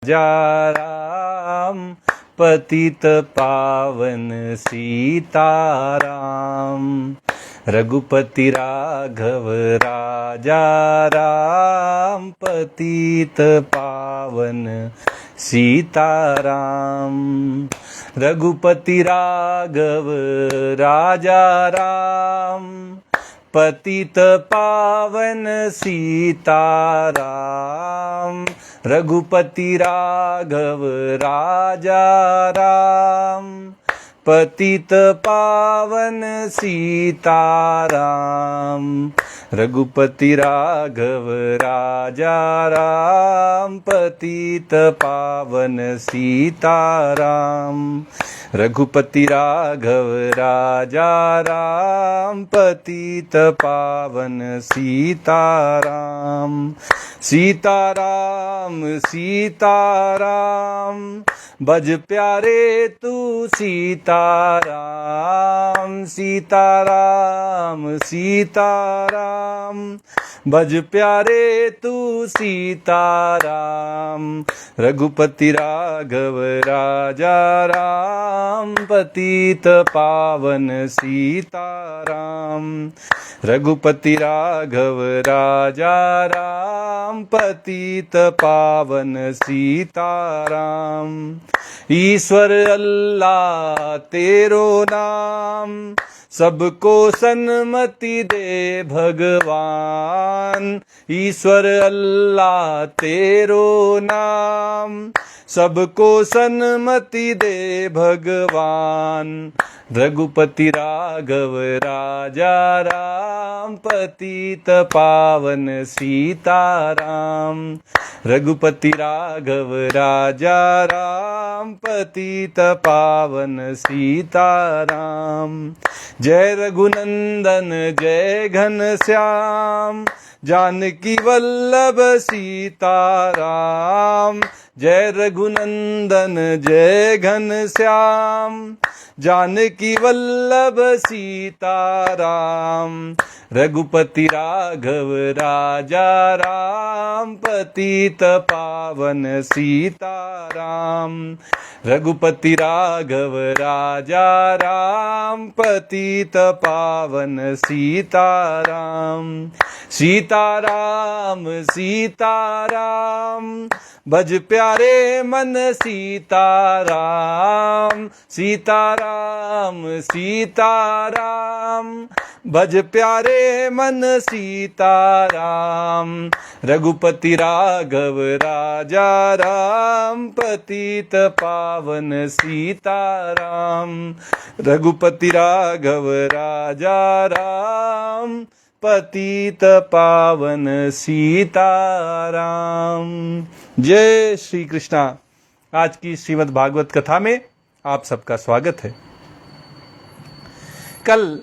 राजा राम पतित पावन सीताराम। रघुपति राघव राजा राम पतित पावन सीताराम। रघुपति राघव राजा राम पतित पावन सीताराम। रघुपति राघव राजा राम पतित पावन सीताराम। रघुपति राघव राजा राम पतित पावन सीताराम। रघुपति राघव राजा राम पतित पावन सीताराम। सीताराम सीताराम बज प्यारे तू सीताराम। सीताराम सीताराम बज प्यारे तू सीताराम। रघुपति राघव राजा राम पतित पावन सीताराम। रघुपति राघव राजा राम पतित पावन सीताराम। ईश्वर अल्लाह तेरो नाम सबको सन्मति दे भगवान। ईश्वर अल्लाह तेरो नाम सबको सन्मति दे भगवान। रघुपति राघव राजा राम पतित पावन सीताराम। रघुपति राघव राजा राम पतित पावन सीताराम। जय रघुनंदन जय घनश्याम जानकी वल्लभ सीताराम। जय रघुनंदन जय घनश्याम जानकी वल्लभ सीताराम। रघुपति राघव राजा राम पतित पावन सीताराम। रघुपति राघव राजा राम पतित पावन सीताराम। सीताराम सीताराम भज प्यारे मन सीताराम। सीताराम सीताराम भज प्यारे मन सीताराम। रघुपति राघव राजा राम पतित पावन सीताराम। रघुपति राघव राजा राम पतित पावन सीताराम। जय श्री कृष्णा। आज की श्रीमद् भागवत कथा में आप सबका स्वागत है। कल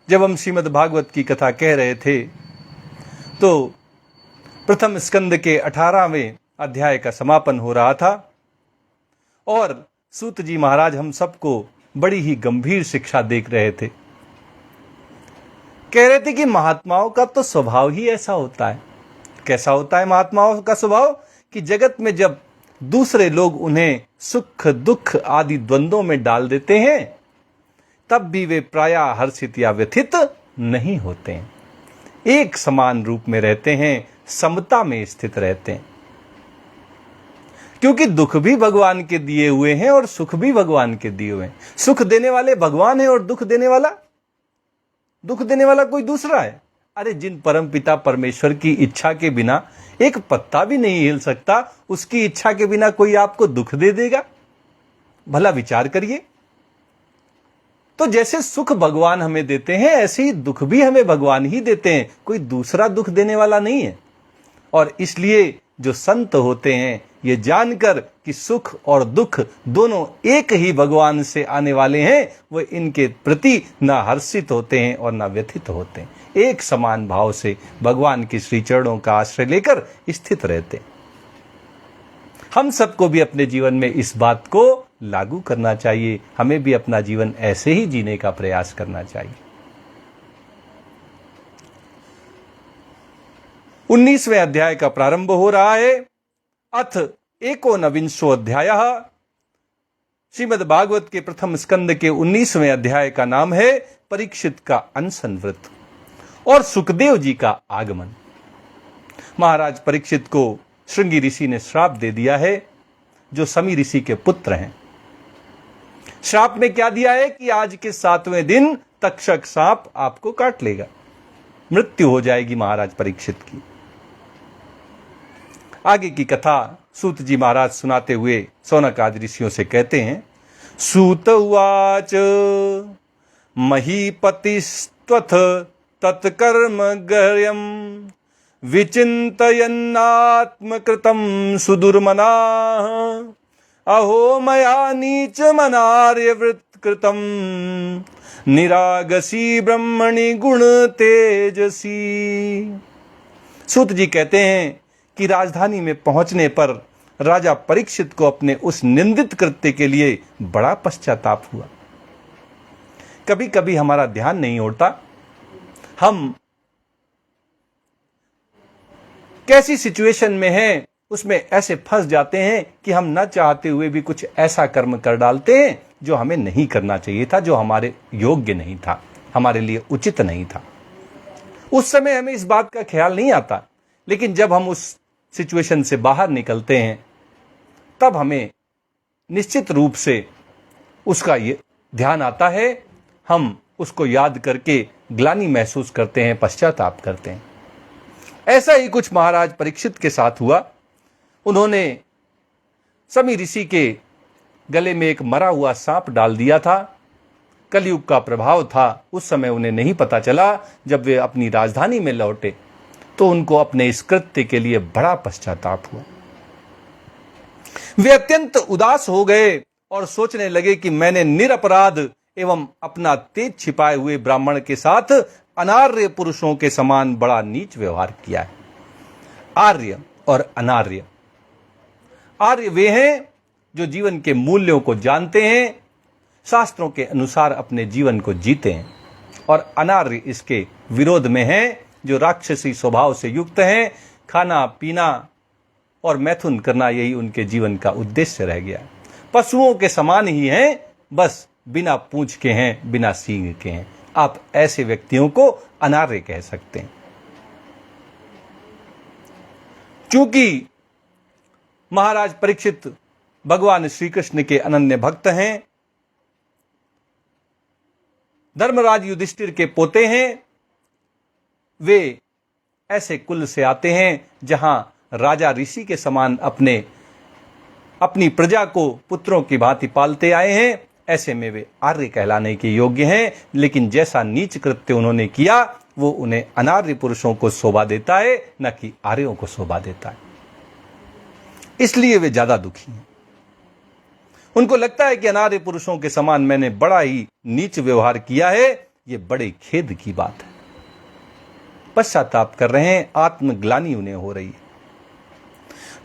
जब हम श्रीमद् भागवत की कथा कह रहे थे तो प्रथम स्कंद के 18वें अध्याय का समापन हो रहा था और सूत जी महाराज हम सबको बड़ी ही गंभीर शिक्षा देख रहे थे। कह रहे थे कि महात्माओं का तो स्वभाव ही ऐसा होता है। कैसा होता है महात्माओं का स्वभाव कि जगत में जब दूसरे लोग उन्हें सुख दुख आदि द्वंद्वों में डाल देते हैं तब भी वे प्रायः हर्षित या व्यथित नहीं होते हैं। एक समान रूप में रहते हैं, समता में स्थित रहते हैं, क्योंकि दुख भी भगवान के दिए हुए हैं और सुख भी भगवान के दिए हुए हैं। सुख देने वाले भगवान है और दुख देने वाला कोई दूसरा है। अरे जिन परमपिता परमेश्वर की इच्छा के बिना एक पत्ता भी नहीं हिल सकता, उसकी इच्छा के बिना कोई आपको दुख दे देगा? भला विचार करिए। तो जैसे सुख भगवान हमें देते हैं ऐसे ही दुख भी हमें भगवान ही देते हैं, कोई दूसरा दुख देने वाला नहीं है। और इसलिए जो संत होते हैं ये जानकर कि सुख और दुख दोनों एक ही भगवान से आने वाले हैं, वो इनके प्रति न हर्षित होते हैं और न व्यथित होते हैं। एक समान भाव से भगवान के श्री चरणों का आश्रय लेकर स्थित रहते हैं। हम सबको भी अपने जीवन में इस बात को लागू करना चाहिए। हमें भी अपना जीवन ऐसे ही जीने का प्रयास करना चाहिए। 19वें अध्याय का प्रारंभ हो रहा है। अथ एकोनविंशो अध्यायः। श्रीमद् भागवत के प्रथम स्कंद के 19वें अध्याय का नाम है परीक्षित का अनशन व्रत और सुखदेव जी का आगमन। महाराज परीक्षित को श्रृंगी ऋषि ने श्राप दे दिया है, जो समी ऋषि के पुत्र हैं। श्राप में क्या दिया है कि आज के 7वें दिन तक्षक सांप आपको काट लेगा, मृत्यु हो जाएगी महाराज परीक्षित की। आगे की कथा सूत जी महाराज सुनाते हुए सौनक आदि ऋषियों से कहते हैं। सूत उवाच महीपतिस्त्वथ तत्कर्म गह्यम विचिन्तयन्नात्मकृतं सुदुर्मनाः अहो मया नीच मनार्यवृत कृतं निरागसी ब्रह्मणि गुण तेजसी। सूत जी कहते हैं कि राजधानी में पहुंचने पर राजा परीक्षित को अपने उस निंदित कृत्य के लिए बड़ा पश्चाताप हुआ। कभी कभी हमारा ध्यान नहीं होता, हम कैसी सिचुएशन में हैं उसमें ऐसे फंस जाते हैं कि हम न चाहते हुए भी कुछ ऐसा कर्म कर डालते हैं जो हमें नहीं करना चाहिए था, जो हमारे योग्य नहीं था, हमारे लिए उचित नहीं था। उस समय हमें इस बात का ख्याल नहीं आता, लेकिन जब हम उस सिचुएशन से बाहर निकलते हैं तब हमें निश्चित रूप से उसका ये ध्यान आता है। हम उसको याद करके ग्लानि महसूस करते हैं, पश्चाताप करते हैं। ऐसा ही कुछ महाराज परीक्षित के साथ हुआ। उन्होंने समी ऋषि के गले में एक मरा हुआ सांप डाल दिया था। कलयुग का प्रभाव था, उस समय उन्हें नहीं पता चला। जब वे अपनी राजधानी में लौटे तो उनको अपने इस कृत्य के लिए बड़ा पश्चाताप हुआ। वे अत्यंत उदास हो गए और सोचने लगे कि मैंने निरपराध एवं अपना तेज छिपाए हुए ब्राह्मण के साथ अनार्य पुरुषों के समान बड़ा नीच व्यवहार किया है। आर्य और अनार्य, आर्य वे हैं जो जीवन के मूल्यों को जानते हैं, शास्त्रों के अनुसार अपने जीवन को जीते हैं, और अनार्य इसके विरोध में हैं, जो राक्षसी स्वभाव से युक्त हैं। खाना पीना और मैथुन करना यही उनके जीवन का उद्देश्य रह गया। पशुओं के समान ही हैं, बस बिना पूंछ के हैं, बिना सींग के हैं। आप ऐसे व्यक्तियों को अनार्य कह सकते हैं। चूंकि महाराज परीक्षित भगवान श्री कृष्ण के अनन्य भक्त हैं, धर्मराज युधिष्ठिर के पोते हैं, वे ऐसे कुल से आते हैं जहां राजा ऋषि के समान अपनी प्रजा को पुत्रों की भांति पालते आए हैं। ऐसे में वे आर्य कहलाने के योग्य हैं, लेकिन जैसा नीच कृत्य उन्होंने किया वो उन्हें अनार्य पुरुषों को शोभा देता है, न कि आर्यों को शोभा देता है। इसलिए वे ज्यादा दुखी हैं। उनको लगता है कि अनार्य पुरुषों के समान मैंने बड़ा ही नीच व्यवहार किया है, ये बड़े खेद की बात है। पश्चाताप कर रहे हैं, आत्मग्लानि उन्हें हो रही है।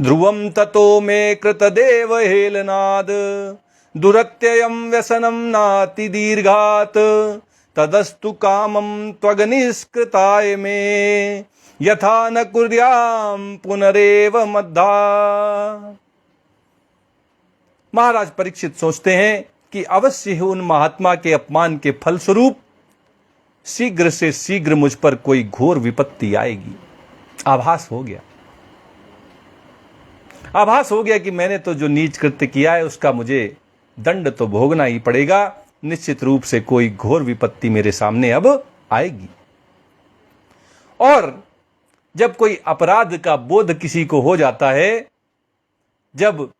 ध्रुवम ततो मे कृतदेव हेलनाद दुरत्ययम व्यसनम नाति दीर्घात तदस्तु कामम त्वगनिष्कृताय में यथा न कुर्याम पुनरेव मद्धा। महाराज परीक्षित सोचते हैं कि अवश्य ही उन महात्मा के अपमान के फलस्वरूप शीघ्र से शीघ्र मुझ पर कोई घोर विपत्ति आएगी। आभास हो गया कि मैंने तो जो नीच कृत्य किया है उसका मुझे दंड तो भोगना ही पड़ेगा। निश्चित रूप से कोई घोर विपत्ति मेरे सामने अब आएगी। और जब कोई अपराध का बोध किसी को हो जाता है, जब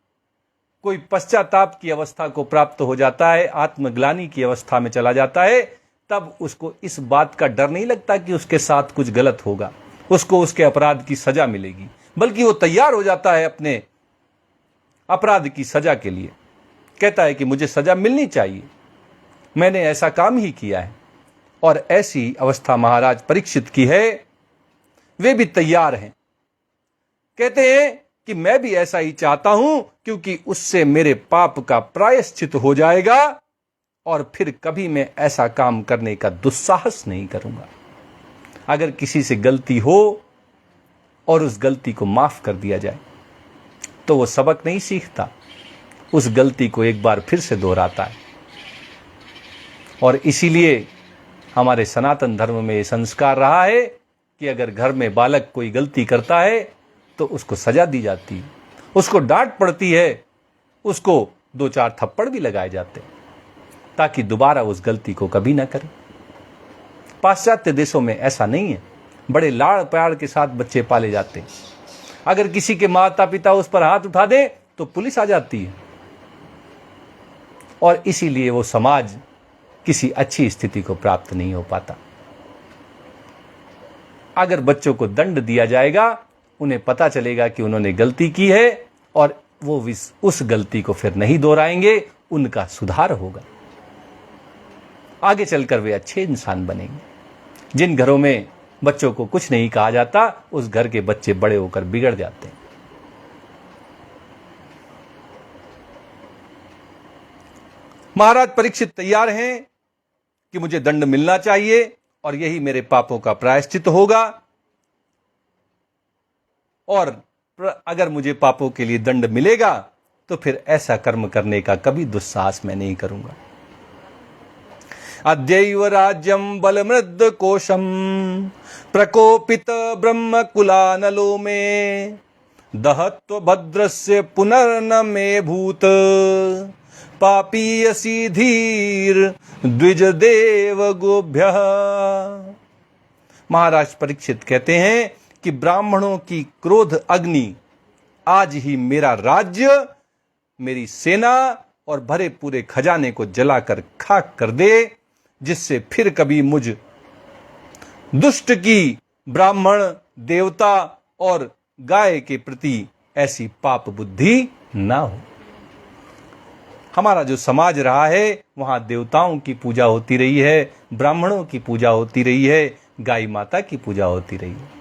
कोई पश्चाताप की अवस्था को प्राप्त हो जाता है, आत्मग्लानि की अवस्था में चला जाता है, तब उसको इस बात का डर नहीं लगता कि उसके साथ कुछ गलत होगा, उसको उसके अपराध की सजा मिलेगी, बल्कि वो तैयार हो जाता है अपने अपराध की सजा के लिए। कहता है कि मुझे सजा मिलनी चाहिए, मैंने ऐसा काम ही किया है। और ऐसी अवस्था महाराज परीक्षित की है। वे भी तैयार हैं, कहते हैं कि मैं भी ऐसा ही चाहता हूं, क्योंकि उससे मेरे पाप का प्रायश्चित हो जाएगा और फिर कभी मैं ऐसा काम करने का दुस्साहस नहीं करूंगा। अगर किसी से गलती हो और उस गलती को माफ कर दिया जाए, तो वो सबक नहीं सीखता, उस गलती को एक बार फिर से दोहराता है। और इसीलिए हमारे सनातन धर्म में ये संस्कार रहा है कि अगर घर में बालक कोई गलती करता है तो उसको सजा दी जाती है, उसको डांट पड़ती है, उसको 2-4 थप्पड़ भी लगाए जाते हैं ताकि दोबारा उस गलती को कभी ना करे। पाश्चात्य देशों में ऐसा नहीं है, बड़े लाड़ प्यार के साथ बच्चे पाले जाते हैं। अगर किसी के माता पिता उस पर हाथ उठा दे तो पुलिस आ जाती है, और इसीलिए वो समाज किसी अच्छी स्थिति को प्राप्त नहीं हो पाता। अगर बच्चों को दंड दिया जाएगा, उन्हें पता चलेगा कि उन्होंने गलती की है और वो उस गलती को फिर नहीं दोहराएंगे, उनका सुधार होगा, आगे चलकर वे अच्छे इंसान बनेंगे। जिन घरों में बच्चों को कुछ नहीं कहा जाता, उस घर के बच्चे बड़े होकर बिगड़ जाते हैं। महाराज परीक्षित तैयार हैं कि मुझे दंड मिलना चाहिए और यही मेरे पापों का प्रायश्चित होगा, और अगर मुझे पापों के लिए दंड मिलेगा तो फिर ऐसा कर्म करने का कभी दुस्साहस मैं नहीं करूंगा। अद्यैव राज्यं बलमृद कोशम प्रकोपित ब्रह्म कुलानलो में दहत्व भद्रस्य पुनर्न मे भूत पापीयसी धीर द्विज देव गोभ्य। महाराज परीक्षित कहते हैं कि ब्राह्मणों की क्रोध अग्नि आज ही मेरा राज्य, मेरी सेना और भरे पूरे खजाने को जलाकर खाक कर दे, जिससे फिर कभी मुझ दुष्ट की ब्राह्मण, देवता और गाय के प्रति ऐसी पाप बुद्धि ना हो। हमारा जो समाज रहा है वहां देवताओं की पूजा होती रही है, ब्राह्मणों की पूजा होती रही है, गाय माता की पूजा होती रही है।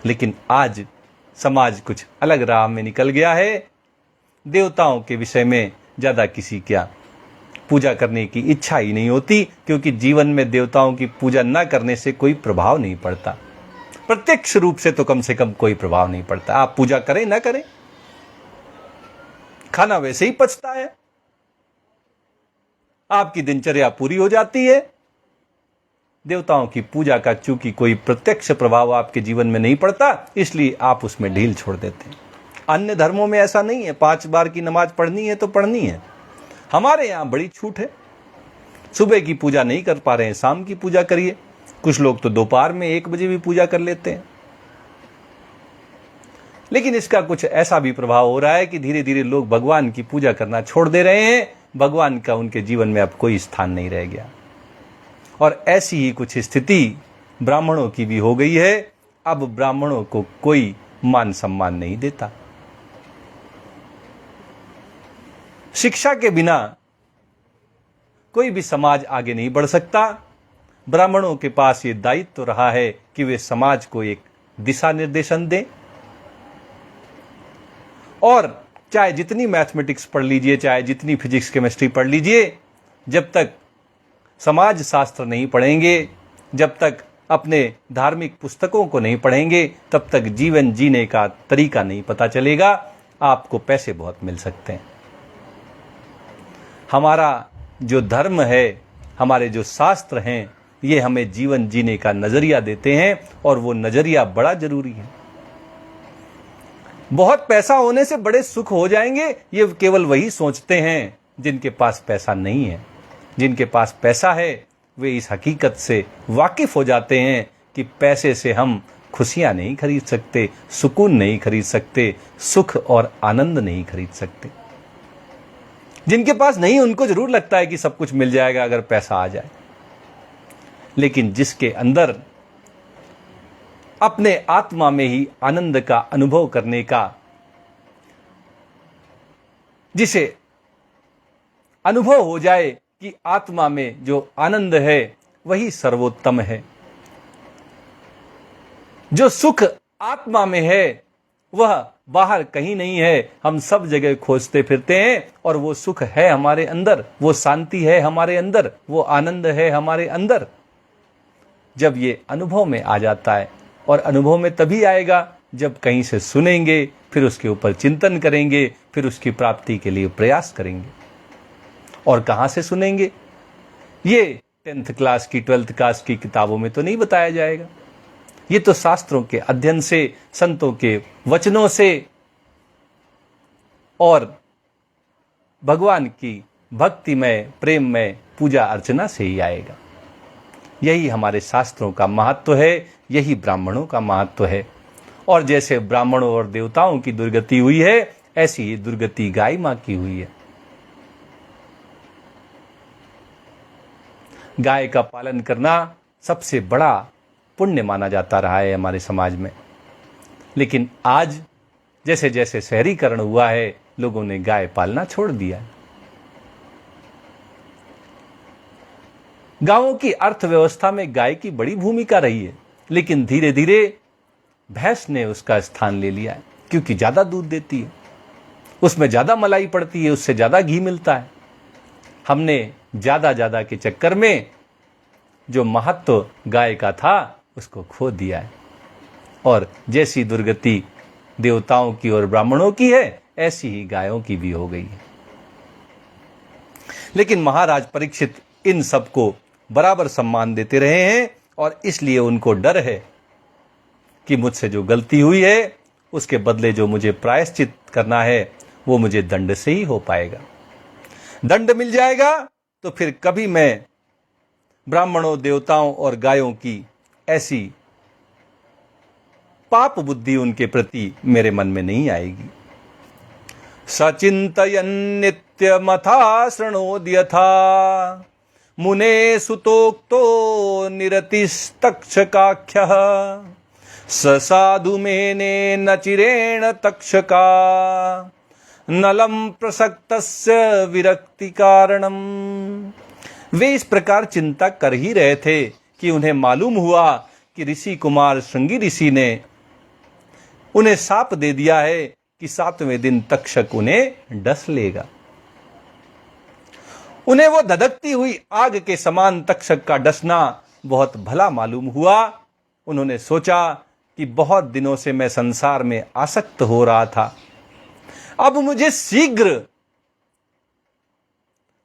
लेकिन आज समाज कुछ अलग राह में निकल गया है। देवताओं के विषय में ज्यादा किसी क्या पूजा करने की इच्छा ही नहीं होती, क्योंकि जीवन में देवताओं की पूजा न करने से कोई प्रभाव नहीं पड़ता। प्रत्यक्ष रूप से तो कम से कम कोई प्रभाव नहीं पड़ता। आप पूजा करें ना करें, खाना वैसे ही पचता है, आपकी दिनचर्या पूरी हो जाती है। देवताओं की पूजा का चूंकि कोई प्रत्यक्ष प्रभाव आपके जीवन में नहीं पड़ता, इसलिए आप उसमें ढील छोड़ देते हैं। अन्य धर्मों में ऐसा नहीं है, 5 बार की नमाज पढ़नी है तो पढ़नी है। हमारे यहां बड़ी छूट है। सुबह की पूजा नहीं कर पा रहे हैं, शाम की पूजा करिए। कुछ लोग तो दोपहर में 1 बजे भी पूजा कर लेते हैं। लेकिन इसका कुछ ऐसा भी प्रभाव हो रहा है कि धीरे धीरे लोग भगवान की पूजा करना छोड़ दे रहे हैं। भगवान का उनके जीवन में अब कोई स्थान नहीं रह गया। और ऐसी ही कुछ स्थिति ब्राह्मणों की भी हो गई है। अब ब्राह्मणों को कोई मान सम्मान नहीं देता। शिक्षा के बिना कोई भी समाज आगे नहीं बढ़ सकता। ब्राह्मणों के पास ये दायित्व तो रहा है कि वे समाज को एक दिशा निर्देशन दें। और चाहे जितनी मैथमेटिक्स पढ़ लीजिए, चाहे जितनी फिजिक्स केमिस्ट्री पढ़ लीजिए, जब तक समाज शास्त्र नहीं पढ़ेंगे, जब तक अपने धार्मिक पुस्तकों को नहीं पढ़ेंगे, तब तक जीवन जीने का तरीका नहीं पता चलेगा। आपको पैसे बहुत मिल सकते हैं। हमारा जो धर्म है, हमारे जो शास्त्र हैं, ये हमें जीवन जीने का नजरिया देते हैं, और वो नजरिया बड़ा जरूरी है। बहुत पैसा होने से बड़े सुख हो जाएंगे, ये केवल वही सोचते हैं जिनके पास पैसा नहीं है। जिनके पास पैसा है वे इस हकीकत से वाकिफ हो जाते हैं कि पैसे से हम खुशियां नहीं खरीद सकते, सुकून नहीं खरीद सकते, सुख और आनंद नहीं खरीद सकते। जिनके पास नहीं, उनको जरूर लगता है कि सब कुछ मिल जाएगा अगर पैसा आ जाए। लेकिन जिसके अंदर अपने आत्मा में ही आनंद का अनुभव करने का, जिसे अनुभव हो जाए कि आत्मा में जो आनंद है वही सर्वोत्तम है, जो सुख आत्मा में है वह बाहर कहीं नहीं है। हम सब जगह खोजते फिरते हैं, और वो सुख है हमारे अंदर, वो शांति है हमारे अंदर, वो आनंद है हमारे अंदर। जब ये अनुभव में आ जाता है, और अनुभव में तभी आएगा जब कहीं से सुनेंगे, फिर उसके ऊपर चिंतन करेंगे, फिर उसकी प्राप्ति के लिए प्रयास करेंगे। और कहाँ से सुनेंगे? ये 10th क्लास की 12th क्लास की किताबों में तो नहीं बताया जाएगा। ये तो शास्त्रों के अध्ययन से, संतों के वचनों से और भगवान की भक्तिमय, प्रेममय पूजा अर्चना से ही आएगा। यही हमारे शास्त्रों का महत्व है, यही ब्राह्मणों का महत्व है। और जैसे ब्राह्मणों और देवताओं की दुर्गति हुई है, ऐसी ही दुर्गति गाय मां की हुई है। गाय का पालन करना सबसे बड़ा पुण्य माना जाता रहा है हमारे समाज में। लेकिन आज जैसे जैसे शहरीकरण हुआ है, लोगों ने गाय पालना छोड़ दिया। गांवों की अर्थव्यवस्था में गाय की बड़ी भूमिका रही है, लेकिन धीरे धीरे भैंस ने उसका स्थान ले लिया है, क्योंकि ज्यादा दूध देती है, उसमें ज्यादा मलाई पड़ती है, उससे ज्यादा घी मिलता है। हमने ज्यादा के चक्कर में जो महत्व गाय का था उसको खो दिया है। और जैसी दुर्गति देवताओं की और ब्राह्मणों की है, ऐसी ही गायों की भी हो गई है। लेकिन महाराज परीक्षित इन सबको बराबर सम्मान देते रहे हैं, और इसलिए उनको डर है कि मुझसे जो गलती हुई है उसके बदले जो मुझे प्रायश्चित करना है वो मुझे दंड से ही हो पाएगा। दंड मिल जाएगा तो फिर कभी मैं ब्राह्मणों, देवताओं और गायों की ऐसी पाप बुद्धि उनके प्रति मेरे मन में नहीं आएगी। सचिंतयन् नित्यमथा शृणोद्यथा मुने सुतोक्तो निरतिस्तक्षकाख्यः स साधु मेने न चिरेण तक्षका नलम प्रसक्तस्य विरक्ति कारणम। वे इस प्रकार चिंता कर ही रहे थे कि उन्हें मालूम हुआ कि ऋषि कुमार श्रृंगी ऋषि ने उन्हें शाप दे दिया है कि 7वें दिन तक्षक उन्हें डस लेगा। उन्हें वो धधकती हुई आग के समान तक्षक का डसना बहुत भला मालूम हुआ। उन्होंने सोचा कि बहुत दिनों से मैं संसार में आसक्त हो रहा था, अब मुझे शीघ्र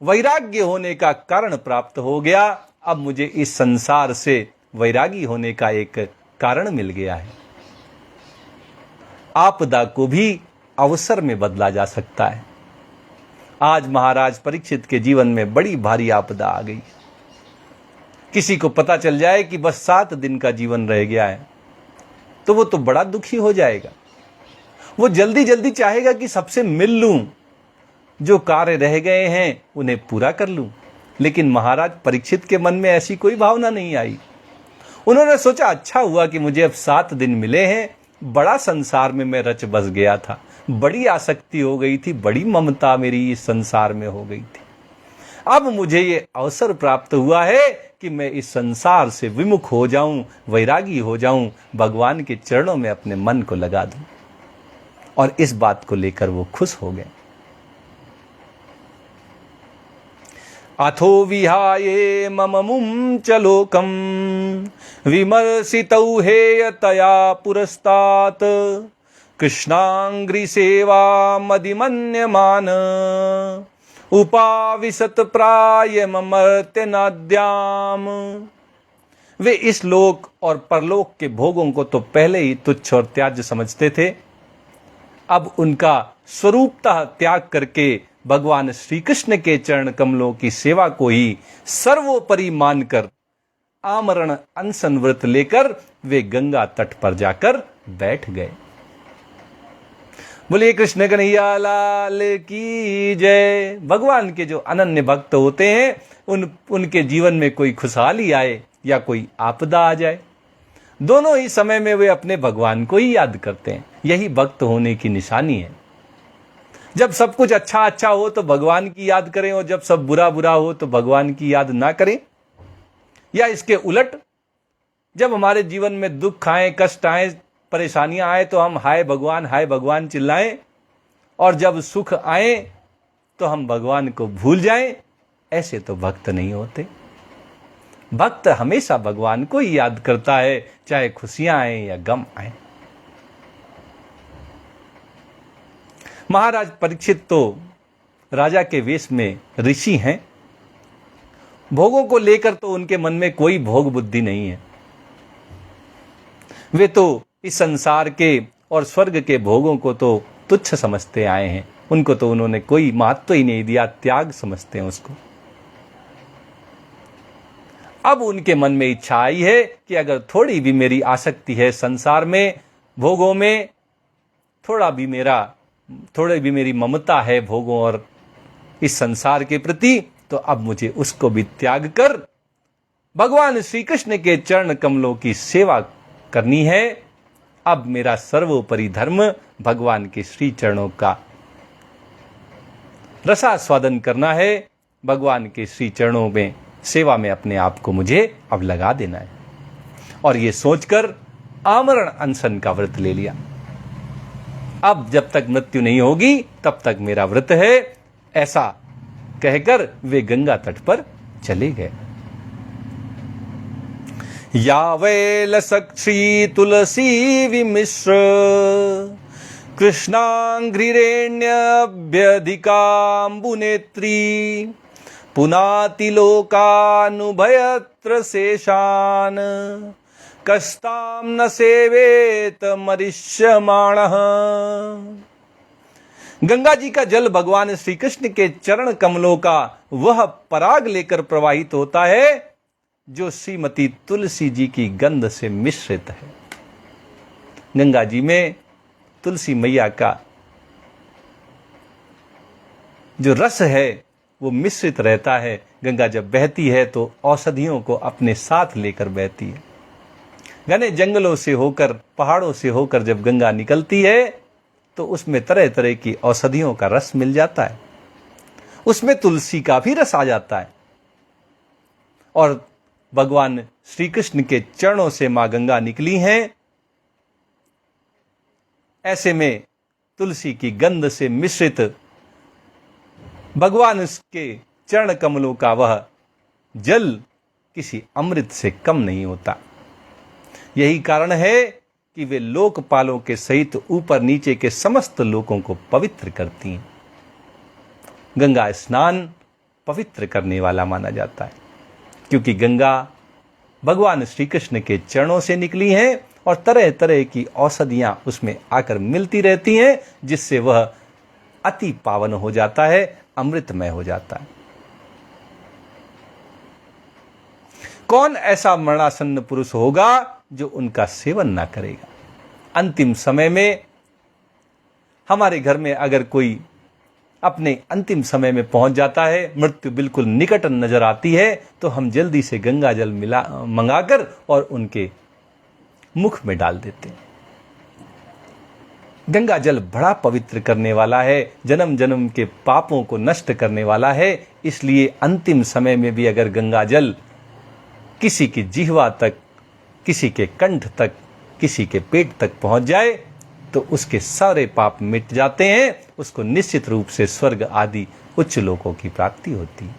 वैराग्य होने का कारण प्राप्त हो गया। अब मुझे इस संसार से वैरागी होने का एक कारण मिल गया है। आपदा को भी अवसर में बदला जा सकता है। आज महाराज परीक्षित के जीवन में बड़ी भारी आपदा आ गई। किसी को पता चल जाए कि बस 7 दिन का जीवन रह गया है, तो वो तो बड़ा दुखी हो जाएगा। वो जल्दी जल्दी चाहेगा कि सबसे मिल लूं, जो कार्य रह गए हैं उन्हें पूरा कर लूं। लेकिन महाराज परीक्षित के मन में ऐसी कोई भावना नहीं आई। उन्होंने सोचा, अच्छा हुआ कि मुझे अब 7 दिन मिले हैं। बड़ा संसार में मैं रच बस गया था, बड़ी आसक्ति हो गई थी, बड़ी ममता मेरी इस संसार में हो गई थी। अब मुझे ये अवसर प्राप्त हुआ है कि मैं इस संसार से विमुख हो जाऊं, वैरागी हो जाऊं, भगवान के चरणों में अपने मन को लगा दूं। और इस बात को लेकर वो खुश हो गए। अथो विहाये मम मुं च लोकम विमर्शितौ हेयतया पुरस्तात् कृष्णांग्रि सेवा मदिमन्यमान उपाविशत प्राय ममर्त्यनाद्याम। वे इस लोक और परलोक के भोगों को तो पहले ही तुच्छ और त्याज्य समझते थे। अब उनका स्वरूपतः त्याग करके भगवान श्री कृष्ण के चरण कमलों की सेवा को ही सर्वोपरि मानकर आमरण अनशन व्रत लेकर वे गंगा तट पर जाकर बैठ गए। बोलिए कृष्ण कन्हैया लाल की जय। भगवान के जो अनन्य भक्त होते हैं, उनके जीवन में कोई खुशहाली आए या कोई आपदा आ जाए, दोनों ही समय में वे अपने भगवान को ही याद करते हैं। यही भक्त होने की निशानी है। जब सब कुछ अच्छा हो तो भगवान की याद करें, और जब सब बुरा हो तो भगवान की याद ना करें। या इसके उलट, जब हमारे जीवन में दुख आए, कष्ट आए, परेशानियां आए तो हम हाय भगवान चिल्लाएं, और जब सुख आए तो हम भगवान को भूल जाएं। ऐसे तो भक्त नहीं होते। भक्त हमेशा भगवान को ही याद करता है, चाहे खुशियां आए या गम आए। महाराज परीक्षित तो राजा के वेश में ऋषि हैं। भोगों को लेकर तो उनके मन में कोई भोग बुद्धि नहीं है। वे तो इस संसार के और स्वर्ग के भोगों को तो तुच्छ समझते आए हैं। उनको तो उन्होंने कोई महत्व ही नहीं दिया, त्याग समझते हैं उसको। अब उनके मन में इच्छा आई है कि अगर थोड़ी भी मेरी आसक्ति है संसार में, भोगों में, थोड़ी भी मेरी ममता है भोगों और इस संसार के प्रति, तो अब मुझे उसको भी त्याग कर भगवान श्री कृष्ण के चरण कमलों की सेवा करनी है। अब मेरा सर्वोपरि धर्म भगवान के श्री चरणों का रसास्वादन करना है। भगवान के श्री चरणों में सेवा में अपने आप को मुझे अब लगा देना है। और ये सोचकर आमरण अनशन का व्रत ले लिया। अब जब तक मृत्यु नहीं होगी तब तक मेरा व्रत है, ऐसा कहकर वे गंगा तट पर चले गए। यावैलसक्षी तुलसी विमिश्र कृष्णांघ्रिरेण्यभ्यधिकाम्बुनेत्री पुनातिलोकानुभयत्र शेषान् कस्तां न सेवेत मरिष्यमाणः। गंगा जी का जल भगवान श्री कृष्ण के चरण कमलों का वह पराग लेकर प्रवाहित होता है जो श्रीमती तुलसी जी की गंध से मिश्रित है। गंगा जी में तुलसी मैया का जो रस है वो मिश्रित रहता है। गंगा जब बहती है तो औषधियों को अपने साथ लेकर बहती है। घने जंगलों से होकर, पहाड़ों से होकर जब गंगा निकलती है तो उसमें तरह तरह की औषधियों का रस मिल जाता है। उसमें तुलसी का भी रस आ जाता है। और भगवान श्री कृष्ण के चरणों से मां गंगा निकली हैं। ऐसे में तुलसी की गंध से मिश्रित भगवान के चरण कमलों का वह जल किसी अमृत से कम नहीं होता। यही कारण है कि वे लोकपालों के सहित ऊपर नीचे के समस्त लोकों को पवित्र करती हैं। गंगा स्नान पवित्र करने वाला माना जाता है, क्योंकि गंगा भगवान श्री कृष्ण के चरणों से निकली हैं और तरह तरह की औषधियां उसमें आकर मिलती रहती हैं, जिससे वह अति पावन हो जाता है, अमृतमय हो जाता है। कौन ऐसा मरणासन्न पुरुष होगा जो उनका सेवन ना करेगा। अंतिम समय में हमारे घर में अगर कोई अपने अंतिम समय में पहुंच जाता है, मृत्यु बिल्कुल निकट नजर आती है, तो हम जल्दी से गंगा जल मंगाकर और उनके मुख में डाल देते हैं। गंगा जल बड़ा पवित्र करने वाला है, जन्म जन्म के पापों को नष्ट करने वाला है। इसलिए अंतिम समय में भी अगर गंगा जल किसी की जिह्वा तक, किसी के कंठ तक, किसी के पेट तक पहुंच जाए तो उसके सारे पाप मिट जाते हैं। उसको निश्चित रूप से स्वर्ग आदि उच्च लोकों की प्राप्ति होती है।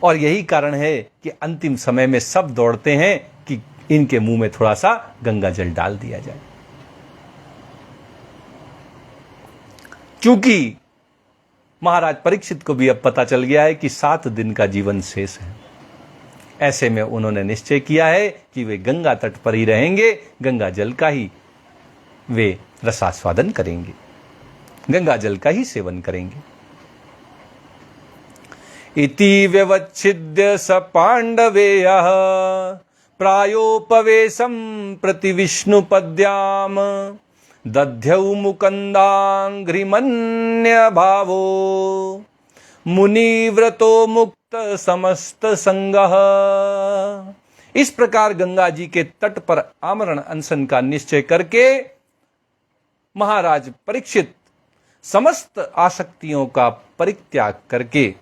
और यही कारण है कि अंतिम समय में सब दौड़ते हैं कि इनके मुंह में थोड़ा सा गंगा जल डाल दिया जाए, क्योंकि महाराज परीक्षित को भी अब पता चल गया है कि 7 दिन का जीवन शेष है। ऐसे में उन्होंने निश्चय किया है कि वे गंगा तट पर ही रहेंगे, गंगा जल का ही वे रसास्वादन करेंगे, गंगा जल का ही सेवन करेंगे। इति व्यवच्छिद्य स पांडवेयः प्रायोपवेशं प्रति विष्णुपद्याम दध्यौ मुकंदांघ्रिमन्य भावो मुनिव्रतो मुक्त समस्त संगः। इस प्रकार गंगा जी के तट पर आमरण अनशन का निश्चय करके महाराज परीक्षित समस्त आसक्तियों का परित्याग करके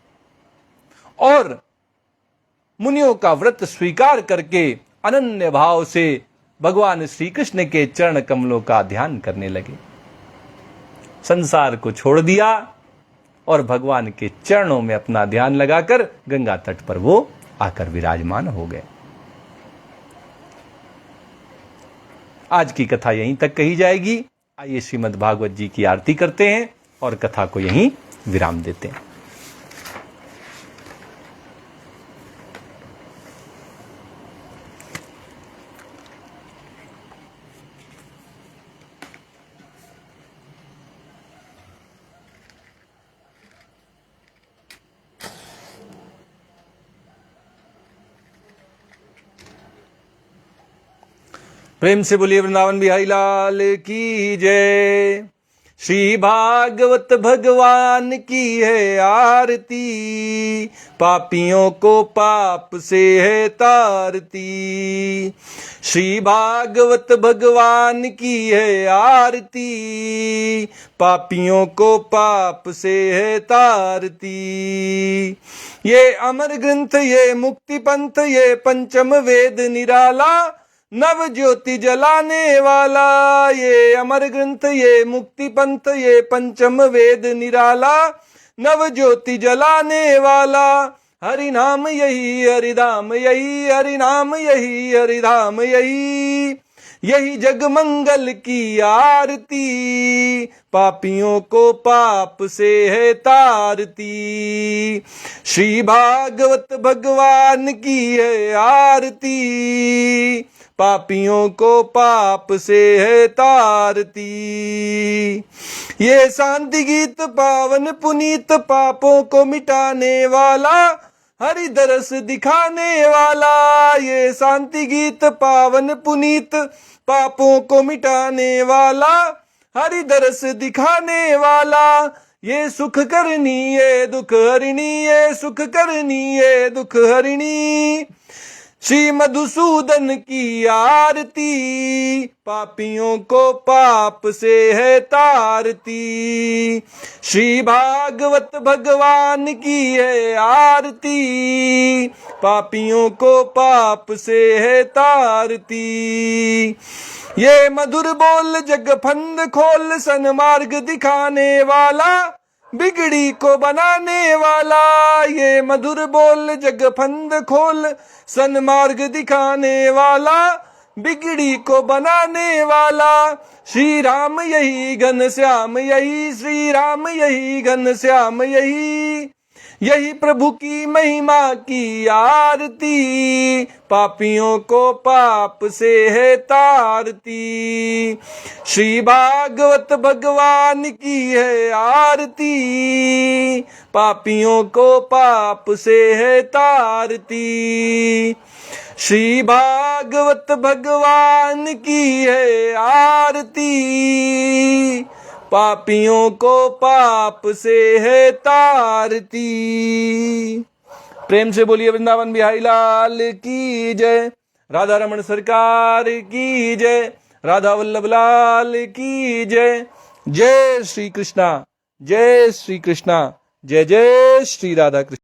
और मुनियों का व्रत स्वीकार करके अनन्य भाव से भगवान श्री कृष्ण के चरण कमलों का ध्यान करने लगे। संसार को छोड़ दिया और भगवान के चरणों में अपना ध्यान लगाकर गंगा तट पर वो आकर विराजमान हो गए। आज की कथा यहीं तक कही जाएगी। आइए श्रीमद् भागवत जी की आरती करते हैं और कथा को यहीं विराम देते हैं। प्रेम से बोलिए वृंदावन बिहारी लाल की जय। श्री भागवत भगवान की है आरती, पापियों को पाप से है तारती। श्री भागवत भगवान की है आरती, पापियों को पाप से है तारती। ये अमर ग्रंथ ये मुक्ति पंथ ये पंचम वेद निराला, नव ज्योति जलाने वाला। ये अमर ग्रंथ ये मुक्ति पंथ ये पंचम वेद निराला, नव ज्योति जलाने वाला। हरि नाम यही हरिधाम यही, हरि नाम यही हरिधाम यही, यही जग मंगल की आरती, पापियों को पाप से है तारती। श्री भागवत भगवान की है आरती, पापियों को पाप से है तारती। ये शांति गीत पावन पुनीत, पापों को मिटाने वाला, हरि दरस दिखाने वाला। ये शांति गीत पावन पुनीत, पापों को मिटाने वाला, हरि दरस दिखाने वाला। ये सुख करनी ये दुख हरिणी, ये सुख करनी ये दुख हरिणी। श्री मधुसूदन की आरती, पापियों को पाप से है तारती। श्री भागवत भगवान की है आरती, पापियों को पाप से है तारती। ये मधुर बोल जग फंद खोल, सन्मार्ग दिखाने वाला, बिगड़ी को बनाने वाला। ये मधुर बोल जग फंद खोल, सन्मार्ग दिखाने वाला, बिगड़ी को बनाने वाला। श्री राम यही घन श्याम यही, श्री राम यही घन श्याम यही, यही प्रभु की महिमा की आरती, पापियों को पाप से है तारती। श्री भागवत भगवान की है आरती, पापियों को पाप से है तारती। श्री भागवत भगवान की है आरती, पापियों को पाप से है तारती। प्रेम से बोलिए वृंदावन बिहारी लाल की जय, राधा रमण सरकार की जय, राधा वल्लभ लाल की जय। जय श्री कृष्णा, जय श्री कृष्णा, जय जय श्री राधा कृष्ण।